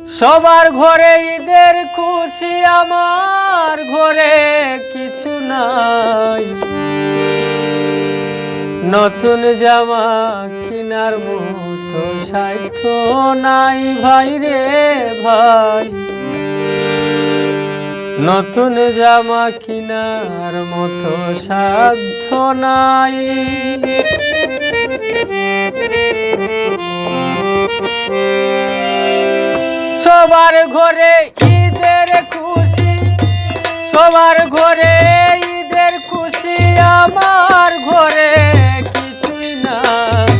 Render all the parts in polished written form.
সবার ঘরে ঈদের খুশি, আমার ঘরে কিছু নাই। নতুন জামা কিনার মতো সাধ্য নাই ভাই রে ভাই, নতুন জামা কিনার মতো সাধ্য নাই। সবার ঘরে ঈদের খুশি, সবার ঘরে ঈদের খুশি, আমার ঘরে কিছুই নাই।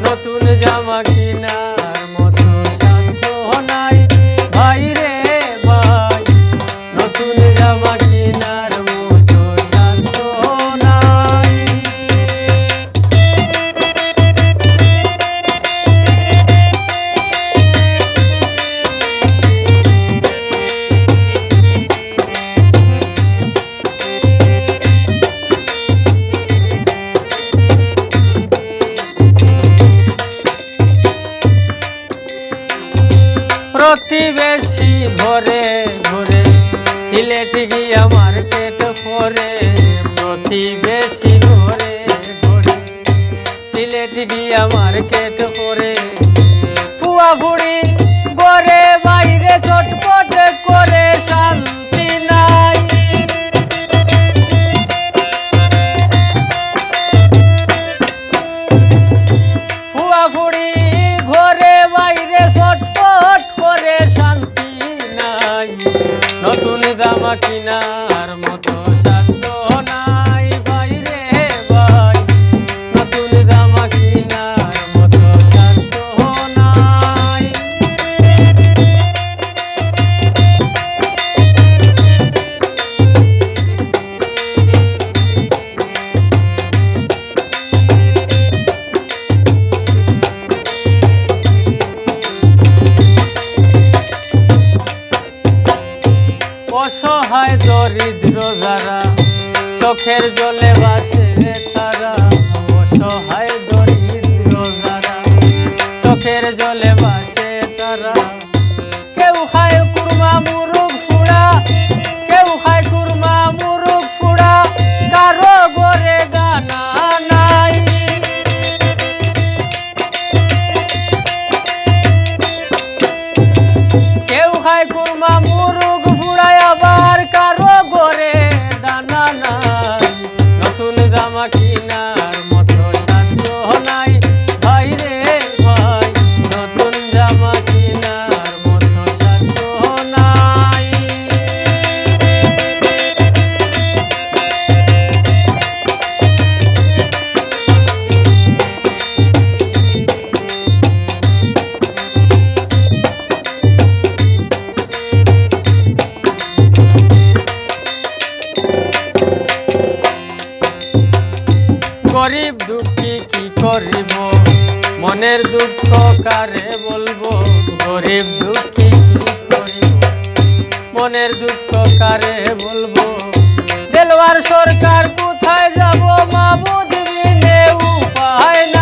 নতুন জামা কিনার মতো সাধ্য নাই ভাই রে ভাই, নতুন জামা কিনার মতো সাধ্য নাই। প্রতিবেশী ঘরে ঘরে সিলেট গিয়া মার্কেট করে, প্রতিবেশী ঘরে ঘরে সিলেট গিয়া মার্কেট করে, ফুয়া বুড়ি ঘরে বাইরে চটপট করে শান্তি নাই। ফুয়া বুড়ি ঘরে বাইরে চটপট করে শান্তি নাই। নতুন জামা কিনার মতো সাধ্য নাই ভাই রে ভাই, নতুন জামা কিনার মতো সাধ্য নাই। অসহায় দরিদ্র যারা চোখের জলে বাসে তারা, অসহায় দরিদ্র যারা চোখের জলে বাসে তারা, কেউ খায় কুরমা মুরগ ফুড়া, কেউ খায় কুরমা মুরগ ফুড়া, কারো ঘরে দানা নাই। কেউ খায় কুরমা মুরগ ফুড়ায়, আবার কারো ঘরে দানা নাই। নতুন জামা কিনার মতো সাধ্য নাই ভাই রে ভাই, নতুন জামা কিনার মতো সাধ্য নাই। গরিব দুঃখী কি করিব, মনের দুঃখ কারে বলবো। গরিব দুঃখী কি করিব, মনের দুঃখ কারে বলবো। দেলওয়ার সরকার কোথায় যাব, মাবুদ বিনে উপায় না।